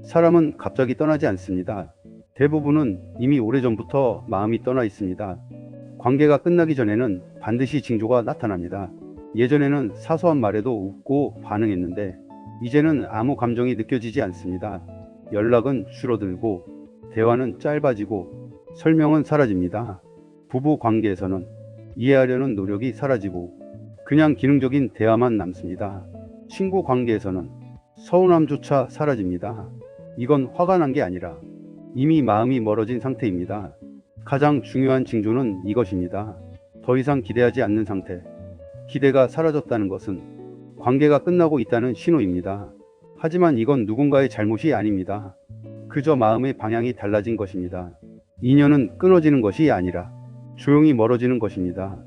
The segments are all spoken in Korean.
사람은 갑자기 떠나지 않습니다. 대부분은 이미 오래전부터 마음이 떠나 있습니다. 관계가 끝나기 전에는 반드시 징조가 나타납니다. 예전에는 사소한 말에도 웃고 반응했는데 이제는 아무 감정이 느껴지지 않습니다. 연락은 줄어들고 대화는 짧아지고 설명은 사라집니다. 부부 관계에서는 이해하려는 노력이 사라지고 그냥 기능적인 대화만 남습니다. 친구 관계에서는 서운함조차 사라집니다. 이건 화가 난 게 아니라 이미 마음이 멀어진 상태입니다. 가장 중요한 징조는 이것입니다. 더 이상 기대하지 않는 상태. 기대가 사라졌다는 것은 관계가 끝나고 있다는 신호입니다. 하지만 이건 누군가의 잘못이 아닙니다. 그저 마음의 방향이 달라진 것입니다. 인연은 끊어지는 것이 아니라 조용히 멀어지는 것입니다.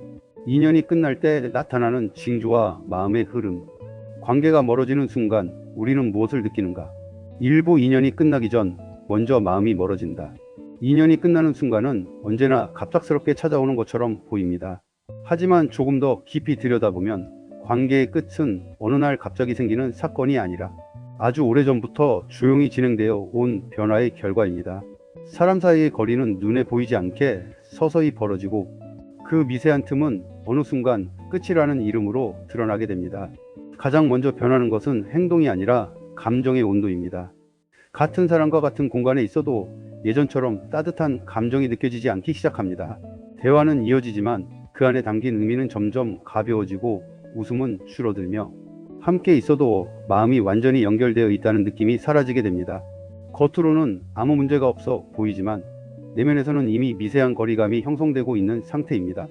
인연이 끝날 때 나타나는 징조와 마음의 흐름. 관계가 멀어지는 순간 우리는 무엇을 느끼는가? 일부 인연이 끝나기 전 먼저 마음이 멀어진다. 인연이 끝나는 순간은 언제나 갑작스럽게 찾아오는 것처럼 보입니다. 하지만 조금 더 깊이 들여다보면 관계의 끝은 어느 날 갑자기 생기는 사건이 아니라 아주 오래전부터 조용히 진행되어 온 변화의 결과입니다. 사람 사이의 거리는 눈에 보이지 않게 서서히 벌어지고 그 미세한 틈은 어느 순간 끝이라는 이름으로 드러나게 됩니다. 가장 먼저 변하는 것은 행동이 아니라 감정의 온도입니다. 같은 사람과 같은 공간에 있어도 예전처럼 따뜻한 감정이 느껴지지 않기 시작합니다. 대화는 이어지지만 그 안에 담긴 의미는 점점 가벼워지고 웃음은 줄어들며 함께 있어도 마음이 완전히 연결되어 있다는 느낌이 사라지게 됩니다. 겉으로는 아무 문제가 없어 보이지만 내면에서는 이미 미세한 거리감이 형성되고 있는 상태입니다.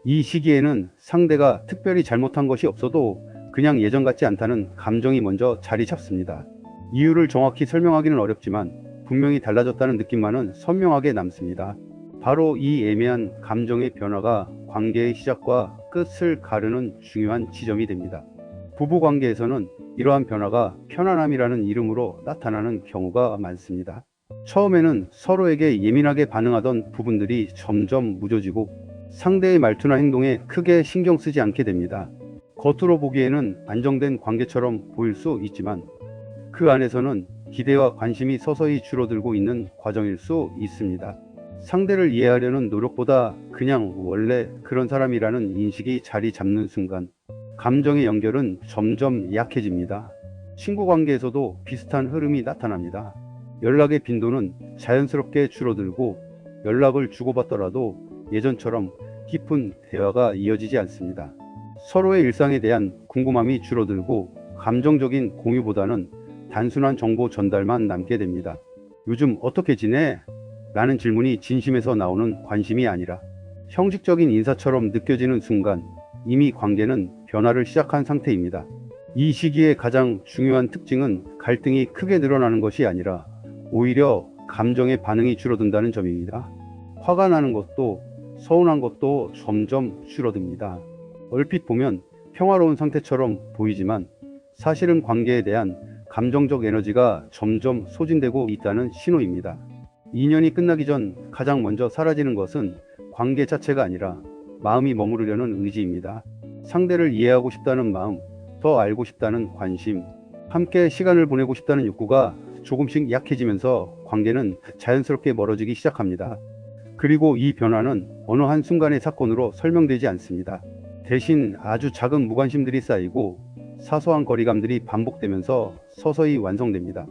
이 시기에는 상대가 특별히 잘못한 것이 없어도 그냥 예전 같지 않다는 감정이 먼저 자리 잡습니다. 이유를 정확히 설명하기는 어렵지만 분명히 달라졌다는 느낌만은 선명하게 남습니다. 바로 이 애매한 감정의 변화가 관계의 시작과 끝을 가르는 중요한 지점이 됩니다. 부부관계에서는 이러한 변화가 편안함이라는 이름으로 나타나는 경우가 많습니다. 처음에는 서로에게 예민하게 반응하던 부분들이 점점 무뎌지고 상대의 말투나 행동에 크게 신경 쓰지 않게 됩니다. 겉으로 보기에는 안정된 관계처럼 보일 수 있지만 그 안에서는 기대와 관심이 서서히 줄어들고 있는 과정일 수 있습니다. 상대를 이해하려는 노력보다 그냥 원래 그런 사람이라는 인식이 자리 잡는 순간 감정의 연결은 점점 약해집니다. 친구 관계에서도 비슷한 흐름이 나타납니다. 연락의 빈도는 자연스럽게 줄어들고 연락을 주고받더라도 예전처럼 깊은 대화가 이어지지 않습니다. 서로의 일상에 대한 궁금함이 줄어들고 감정적인 공유보다는 단순한 정보 전달만 남게 됩니다. 요즘 어떻게 지내? 라는 질문이 진심에서 나오는 관심이 아니라 형식적인 인사처럼 느껴지는 순간 이미 관계는 변화를 시작한 상태입니다. 이 시기의 가장 중요한 특징은 갈등이 크게 늘어나는 것이 아니라 오히려 감정의 반응이 줄어든다는 점입니다. 화가 나는 것도 서운한 것도 점점 줄어듭니다. 얼핏 보면 평화로운 상태처럼 보이지만 사실은 관계에 대한 감정적 에너지가 점점 소진되고 있다는 신호입니다. 인연이 끝나기 전 가장 먼저 사라지는 것은 관계 자체가 아니라 마음이 머무르려는 의지입니다. 상대를 이해하고 싶다는 마음, 더 알고 싶다는 관심, 함께 시간을 보내고 싶다는 욕구가 조금씩 약해지면서 관계는 자연스럽게 멀어지기 시작합니다. 그리고 이 변화는 어느 한순간의 사건으로 설명되지 않습니다. 대신 아주 작은 무관심들이 쌓이고 사소한 거리감들이 반복되면서 서서히 완성됩니다.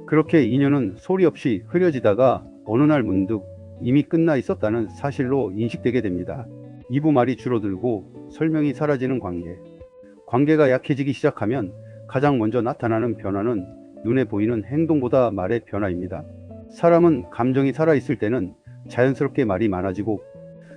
그렇게 인연은 소리 없이 흐려지다가 어느 날 문득 이미 끝나 있었다는 사실로 인식되게 됩니다. 이부 말이 줄어들고 설명이 사라지는 관계. 관계가 약해지기 시작하면 가장 먼저 나타나는 변화는 눈에 보이는 행동보다 말의 변화입니다. 사람은 감정이 살아있을 때는 자연스럽게 말이 많아지고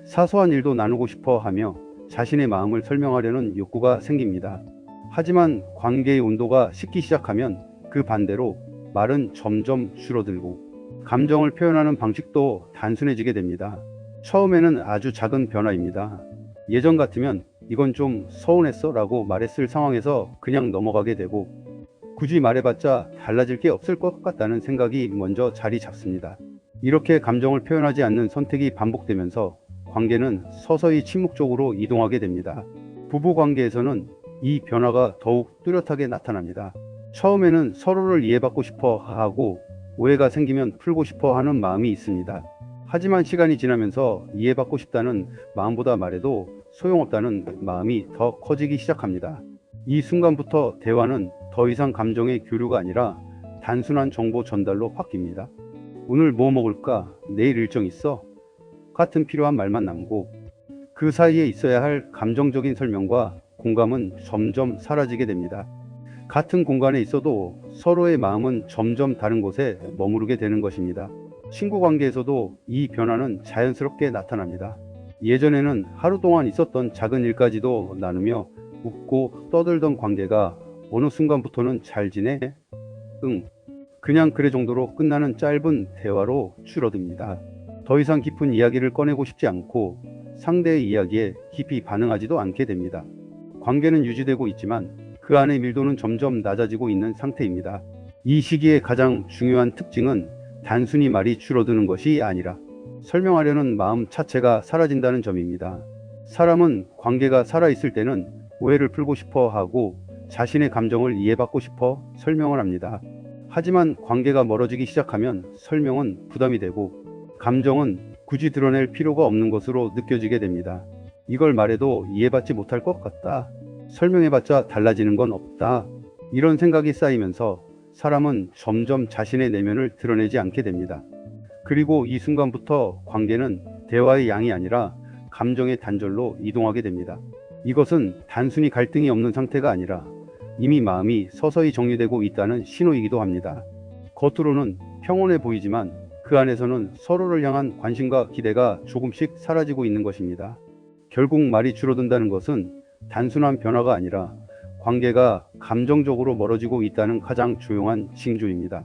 사소한 일도 나누고 싶어 하며 자신의 마음을 설명하려는 욕구가 생깁니다. 하지만 관계의 온도가 식기 시작하면 그 반대로 말은 점점 줄어들고 감정을 표현하는 방식도 단순해지게 됩니다. 처음에는 아주 작은 변화입니다. 예전 같으면 이건 좀 서운했어 라고 말했을 상황에서 그냥 넘어가게 되고 굳이 말해봤자 달라질 게 없을 것 같다는 생각이 먼저 자리 잡습니다. 이렇게 감정을 표현하지 않는 선택이 반복되면서 관계는 서서히 침묵적으로 이동하게 됩니다. 부부 관계에서는 이 변화가 더욱 뚜렷하게 나타납니다. 처음에는 서로를 이해받고 싶어 하고 오해가 생기면 풀고 싶어 하는 마음이 있습니다. 하지만 시간이 지나면서 이해받고 싶다는 마음보다 말해도 소용없다는 마음이 더 커지기 시작합니다. 이 순간부터 대화는 더 이상 감정의 교류가 아니라 단순한 정보 전달로 바뀝니다. 오늘 뭐 먹을까? 내일 일정 있어? 같은 필요한 말만 남고 그 사이에 있어야 할 감정적인 설명과 공감은 점점 사라지게 됩니다. 같은 공간에 있어도 서로의 마음은 점점 다른 곳에 머무르게 되는 것입니다. 친구 관계에서도 이 변화는 자연스럽게 나타납니다. 예전에는 하루 동안 있었던 작은 일까지도 나누며 웃고 떠들던 관계가 어느 순간부터는 잘 지내? 응. 그냥 그래 정도로 끝나는 짧은 대화로 줄어듭니다. 더 이상 깊은 이야기를 꺼내고 싶지 않고 상대의 이야기에 깊이 반응하지도 않게 됩니다. 관계는 유지되고 있지만 그 안의 밀도는 점점 낮아지고 있는 상태입니다. 이 시기의 가장 중요한 특징은 단순히 말이 줄어드는 것이 아니라 설명하려는 마음 자체가 사라진다는 점입니다. 사람은 관계가 살아있을 때는 오해를 풀고 싶어 하고 자신의 감정을 이해받고 싶어 설명을 합니다. 하지만 관계가 멀어지기 시작하면 설명은 부담이 되고 감정은 굳이 드러낼 필요가 없는 것으로 느껴지게 됩니다. 이걸 말해도 이해받지 못할 것 같다. 설명해봤자 달라지는 건 없다. 이런 생각이 쌓이면서 사람은 점점 자신의 내면을 드러내지 않게 됩니다. 그리고 이 순간부터 관계는 대화의 양이 아니라 감정의 단절로 이동하게 됩니다. 이것은 단순히 갈등이 없는 상태가 아니라 이미 마음이 서서히 정리되고 있다는 신호이기도 합니다. 겉으로는 평온해 보이지만 그 안에서는 서로를 향한 관심과 기대가 조금씩 사라지고 있는 것입니다. 결국 말이 줄어든다는 것은 단순한 변화가 아니라 관계가 감정적으로 멀어지고 있다는 가장 조용한 징조입니다.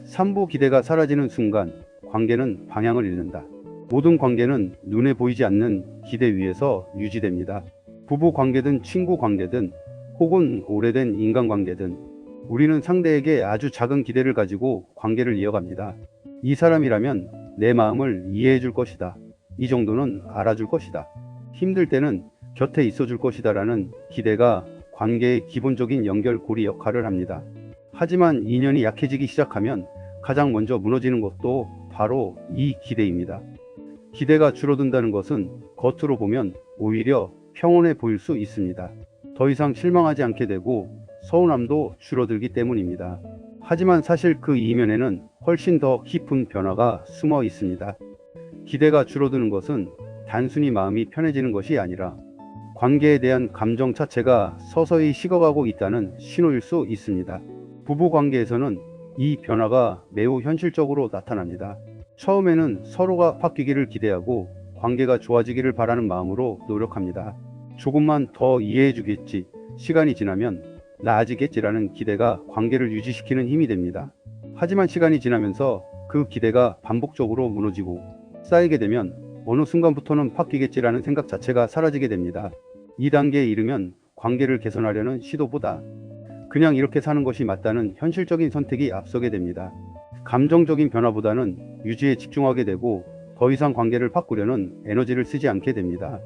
삼보 기대가 사라지는 순간 관계는 방향을 잃는다. 모든 관계는 눈에 보이지 않는 기대 위에서 유지됩니다. 부부 관계든 친구 관계든 혹은 오래된 인간관계든 우리는 상대에게 아주 작은 기대를 가지고 관계를 이어갑니다. 이 사람이라면 내 마음을 이해해 줄 것이다. 이 정도는 알아줄 것이다. 힘들 때는 곁에 있어 줄 것이다 라는 기대가 관계의 기본적인 연결고리 역할을 합니다. 하지만 인연이 약해지기 시작하면 가장 먼저 무너지는 것도 바로 이 기대입니다. 기대가 줄어든다는 것은 겉으로 보면 오히려 평온해 보일 수 있습니다. 더 이상 실망하지 않게 되고 서운함도 줄어들기 때문입니다. 하지만 사실 그 이면에는 훨씬 더 깊은 변화가 숨어 있습니다. 기대가 줄어드는 것은 단순히 마음이 편해지는 것이 아니라 관계에 대한 감정 자체가 서서히 식어가고 있다는 신호일 수 있습니다. 부부 관계에서는 이 변화가 매우 현실적으로 나타납니다. 처음에는 서로가 바뀌기를 기대하고 관계가 좋아지기를 바라는 마음으로 노력합니다. 조금만 더 이해해 주겠지, 시간이 지나면 나아지겠지라는 기대가 관계를 유지시키는 힘이 됩니다. 하지만 시간이 지나면서 그 기대가 반복적으로 무너지고 쌓이게 되면 어느 순간부터는 바뀌겠지라는 생각 자체가 사라지게 됩니다. 이 단계에 이르면 관계를 개선하려는 시도보다 그냥 이렇게 사는 것이 맞다는 현실적인 선택이 앞서게 됩니다. 감정적인 변화보다는 유지에 집중하게 되고 더 이상 관계를 바꾸려는 에너지를 쓰지 않게 됩니다.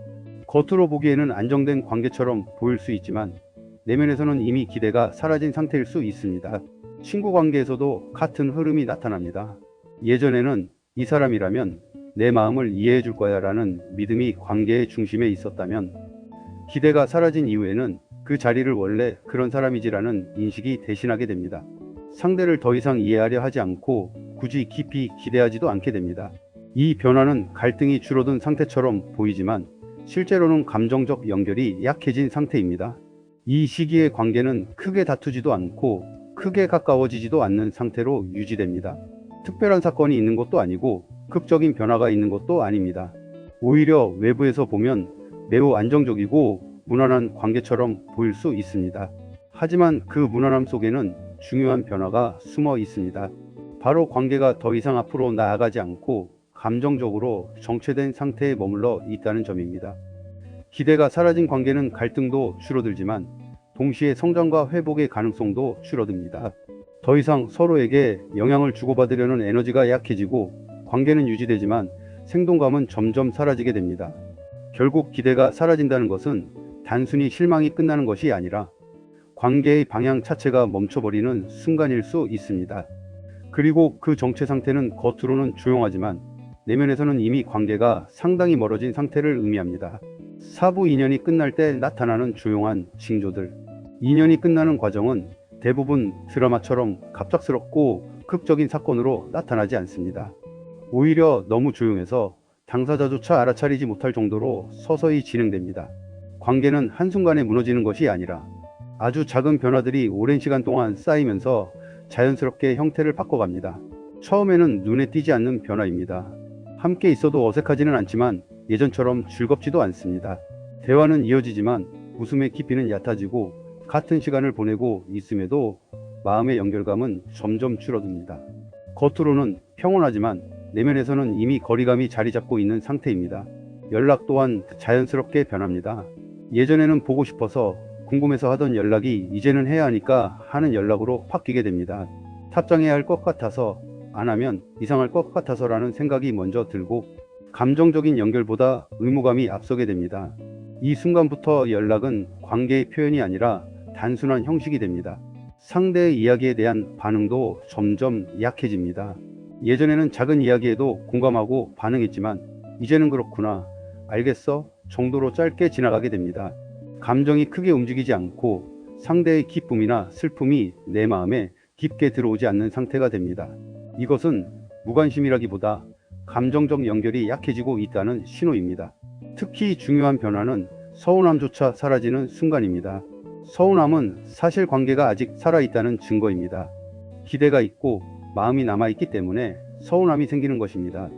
겉으로 보기에는 안정된 관계처럼 보일 수 있지만 내면에서는 이미 기대가 사라진 상태일 수 있습니다. 친구 관계에서도 같은 흐름이 나타납니다. 예전에는 이 사람이라면 내 마음을 이해해 줄 거야 라는 믿음이 관계의 중심에 있었다면 기대가 사라진 이후에는 그 자리를 원래 그런 사람이지라는 인식이 대신하게 됩니다. 상대를 더 이상 이해하려 하지 않고 굳이 깊이 기대하지도 않게 됩니다. 이 변화는 갈등이 줄어든 상태처럼 보이지만 실제로는 감정적 연결이 약해진 상태입니다. 이 시기의 관계는 크게 다투지도 않고 크게 가까워지지도 않는 상태로 유지됩니다. 특별한 사건이 있는 것도 아니고 극적인 변화가 있는 것도 아닙니다. 오히려 외부에서 보면 매우 안정적이고 무난한 관계처럼 보일 수 있습니다. 하지만 그 무난함 속에는 중요한 변화가 숨어 있습니다. 바로 관계가 더 이상 앞으로 나아가지 않고 감정적으로 정체된 상태에 머물러 있다는 점입니다. 기대가 사라진 관계는 갈등도 줄어들지만 동시에 성장과 회복의 가능성도 줄어듭니다. 더 이상 서로에게 영향을 주고받으려는 에너지가 약해지고 관계는 유지되지만 생동감은 점점 사라지게 됩니다. 결국 기대가 사라진다는 것은 단순히 실망이 끝나는 것이 아니라 관계의 방향 자체가 멈춰버리는 순간일 수 있습니다. 그리고 그 정체 상태는 겉으로는 조용하지만 내면에서는 이미 관계가 상당히 멀어진 상태를 의미합니다. 사부 인연이 끝날 때 나타나는 조용한 징조들. 인연이 끝나는 과정은 대부분 드라마처럼 갑작스럽고 극적인 사건으로 나타나지 않습니다. 오히려 너무 조용해서 당사자조차 알아차리지 못할 정도로 서서히 진행됩니다. 관계는 한순간에 무너지는 것이 아니라 아주 작은 변화들이 오랜 시간 동안 쌓이면서 자연스럽게 형태를 바꿔갑니다. 처음에는 눈에 띄지 않는 변화입니다. 함께 있어도 어색하지는 않지만 예전처럼 즐겁지도 않습니다. 대화는 이어지지만 웃음의 깊이는 얕아지고 같은 시간을 보내고 있음에도 마음의 연결감은 점점 줄어듭니다. 겉으로는 평온하지만 내면에서는 이미 거리감이 자리 잡고 있는 상태입니다. 연락 또한 자연스럽게 변합니다. 예전에는 보고 싶어서 궁금해서 하던 연락이 이제는 해야 하니까 하는 연락으로 바뀌게 됩니다. 답장해야 할 것 같아서 안 하면 이상할 것 같아서라는 생각이 먼저 들고 감정적인 연결보다 의무감이 앞서게 됩니다. 이 순간부터 연락은 관계의 표현이 아니라 단순한 형식이 됩니다. 상대의 이야기에 대한 반응도 점점 약해집니다. 예전에는 작은 이야기에도 공감하고 반응했지만 이제는 그렇구나, 알겠어 정도로 짧게 지나가게 됩니다. 감정이 크게 움직이지 않고 상대의 기쁨이나 슬픔이 내 마음에 깊게 들어오지 않는 상태가 됩니다. 이것은 무관심이라기보다 감정적 연결이 약해지고 있다는 신호입니다. 특히 중요한 변화는 서운함조차 사라지는 순간입니다. 서운함은 사실 관계가 아직 살아있다는 증거입니다. 기대가 있고 마음이 남아있기 때문에 서운함이 생기는 것입니다.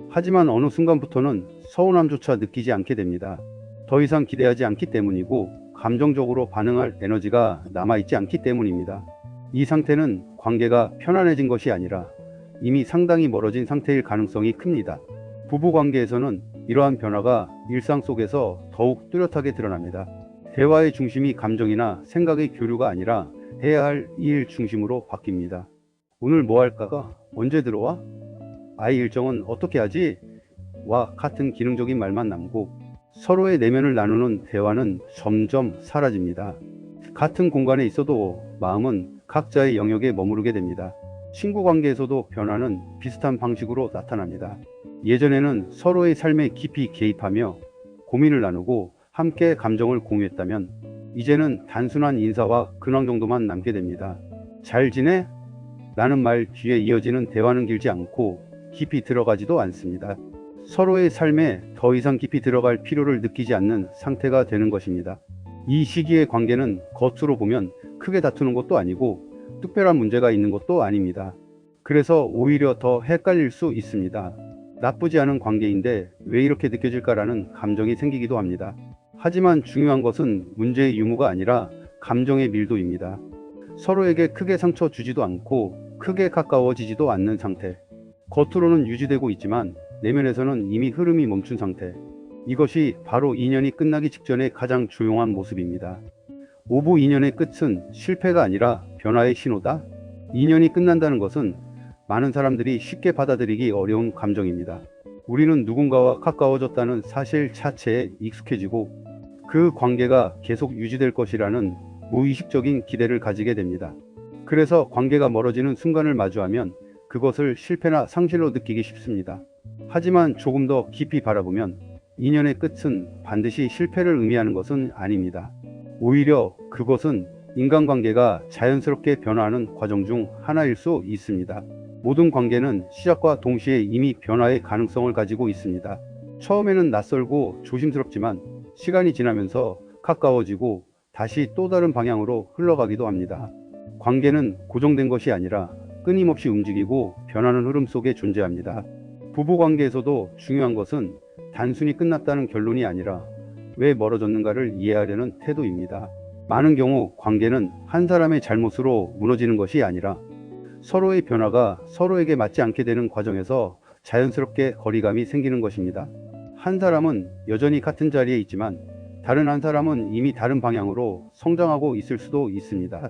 하지만 어느 순간부터는 서운함조차 느끼지 않게 됩니다. 더 이상 기대하지 않기 때문이고 감정적으로 반응할 에너지가 남아있지 않기 때문입니다. 이 상태는 관계가 편안해진 것이 아니라 이미 상당히 멀어진 상태일 가능성이 큽니다. 부부관계에서는 이러한 변화가 일상 속에서 더욱 뚜렷하게 드러납니다. 대화의 중심이 감정이나 생각의 교류가 아니라 해야 할 일 중심으로 바뀝니다. 오늘 뭐 할까가 언제 들어와? 아이 일정은 어떻게 하지? 와 같은 기능적인 말만 남고 서로의 내면을 나누는 대화는 점점 사라집니다. 같은 공간에 있어도 마음은 각자의 영역에 머무르게 됩니다. 친구 관계에서도 변화는 비슷한 방식으로 나타납니다. 예전에는 서로의 삶에 깊이 개입하며 고민을 나누고 함께 감정을 공유했다면 이제는 단순한 인사와 근황 정도만 남게 됩니다. 잘 지내? 라는 말 뒤에 이어지는 대화는 길지 않고 깊이 들어가지도 않습니다. 서로의 삶에 더 이상 깊이 들어갈 필요를 느끼지 않는 상태가 되는 것입니다. 이 시기의 관계는 겉으로 보면 크게 다투는 것도 아니고 특별한 문제가 있는 것도 아닙니다. 그래서 오히려 더 헷갈릴 수 있습니다. 나쁘지 않은 관계인데 왜 이렇게 느껴질까라는 감정이 생기기도 합니다. 하지만 중요한 것은 문제의 유무가 아니라 감정의 밀도입니다. 서로에게 크게 상처 주지도 않고 크게 가까워지지도 않는 상태. 겉으로는 유지되고 있지만 내면에서는 이미 흐름이 멈춘 상태. 이것이 바로 인연이 끝나기 직전의 가장 조용한 모습입니다. 오부 인연의 끝은 실패가 아니라 변화의 신호다. 인연이 끝난다는 것은 많은 사람들이 쉽게 받아들이기 어려운 감정입니다. 우리는 누군가와 가까워졌다는 사실 자체에 익숙해지고 그 관계가 계속 유지될 것이라는 무의식적인 기대를 가지게 됩니다. 그래서 관계가 멀어지는 순간을 마주하면 그것을 실패나 상실로 느끼기 쉽습니다. 하지만 조금 더 깊이 바라보면 인연의 끝은 반드시 실패를 의미하는 것은 아닙니다. 오히려 그것은 인간관계가 자연스럽게 변화하는 과정 중 하나일 수 있습니다. 모든 관계는 시작과 동시에 이미 변화의 가능성을 가지고 있습니다. 처음에는 낯설고 조심스럽지만 시간이 지나면서 가까워지고 다시 또 다른 방향으로 흘러가기도 합니다. 관계는 고정된 것이 아니라 끊임없이 움직이고 변하는 흐름 속에 존재합니다. 부부관계에서도 중요한 것은 단순히 끝났다는 결론이 아니라 왜 멀어졌는가를 이해하려는 태도입니다. 많은 경우 관계는 한 사람의 잘못으로 무너지는 것이 아니라 서로의 변화가 서로에게 맞지 않게 되는 과정에서 자연스럽게 거리감이 생기는 것입니다. 한 사람은 여전히 같은 자리에 있지만 다른 한 사람은 이미 다른 방향으로 성장하고 있을 수도 있습니다.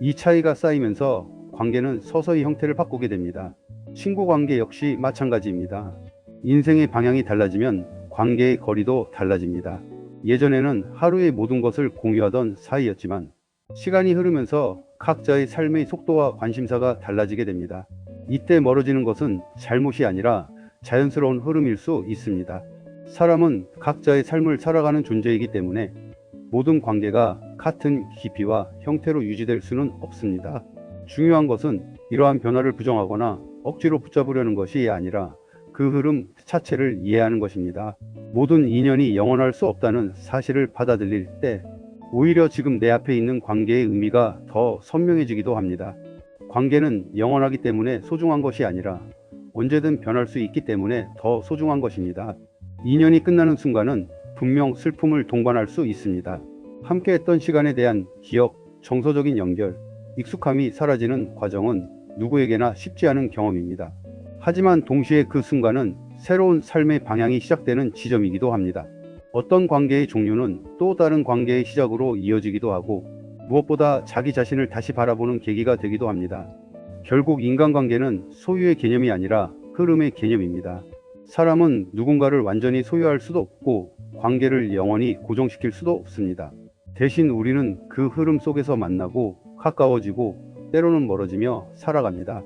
이 차이가 쌓이면서 관계는 서서히 형태를 바꾸게 됩니다. 친구 관계 역시 마찬가지입니다. 인생의 방향이 달라지면 관계의 거리도 달라집니다. 예전에는 하루의 모든 것을 공유하던 사이였지만 시간이 흐르면서 각자의 삶의 속도와 관심사가 달라지게 됩니다. 이때 멀어지는 것은 잘못이 아니라 자연스러운 흐름일 수 있습니다. 사람은 각자의 삶을 살아가는 존재이기 때문에 모든 관계가 같은 깊이와 형태로 유지될 수는 없습니다. 중요한 것은 이러한 변화를 부정하거나 억지로 붙잡으려는 것이 아니라 그 흐름 자체를 이해하는 것입니다. 모든 인연이 영원할 수 없다는 사실을 받아들일 때 오히려 지금 내 앞에 있는 관계의 의미가 더 선명해지기도 합니다. 관계는 영원하기 때문에 소중한 것이 아니라 언제든 변할 수 있기 때문에 더 소중한 것입니다. 인연이 끝나는 순간은 분명 슬픔을 동반할 수 있습니다. 함께했던 시간에 대한 기억, 정서적인 연결, 익숙함이 사라지는 과정은 누구에게나 쉽지 않은 경험입니다. 하지만 동시에 그 순간은 새로운 삶의 방향이 시작되는 지점이기도 합니다. 어떤 관계의 종류는 또 다른 관계의 시작으로 이어지기도 하고 무엇보다 자기 자신을 다시 바라보는 계기가 되기도 합니다. 결국 인간관계는 소유의 개념이 아니라 흐름의 개념입니다. 사람은 누군가를 완전히 소유할 수도 없고 관계를 영원히 고정시킬 수도 없습니다. 대신 우리는 그 흐름 속에서 만나고 가까워지고 때로는 멀어지며 살아갑니다.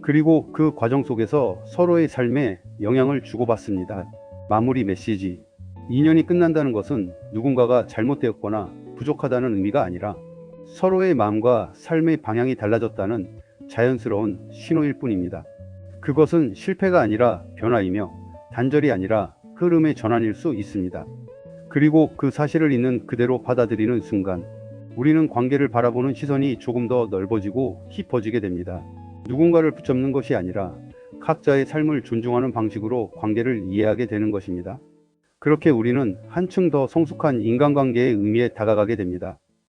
그리고 그 과정 속에서 서로의 삶에 영향을 주고받습니다. 마무리 메시지. 인연이 끝난다는 것은 누군가가 잘못되었거나 부족하다는 의미가 아니라 서로의 마음과 삶의 방향이 달라졌다는 자연스러운 신호일 뿐입니다. 그것은 실패가 아니라 변화이며 단절이 아니라 흐름의 전환일 수 있습니다. 그리고 그 사실을 있는 그대로 받아들이는 순간 우리는 관계를 바라보는 시선이 조금 더 넓어지고 깊어지게 됩니다. 누군가를 붙잡는 것이 아니라 각자의 삶을 존중하는 방식으로 관계를 이해하게 되는 것입니다. 그렇게 우리는 한층 더 성숙한 인간관계의 의미에 다가가게 됩니다.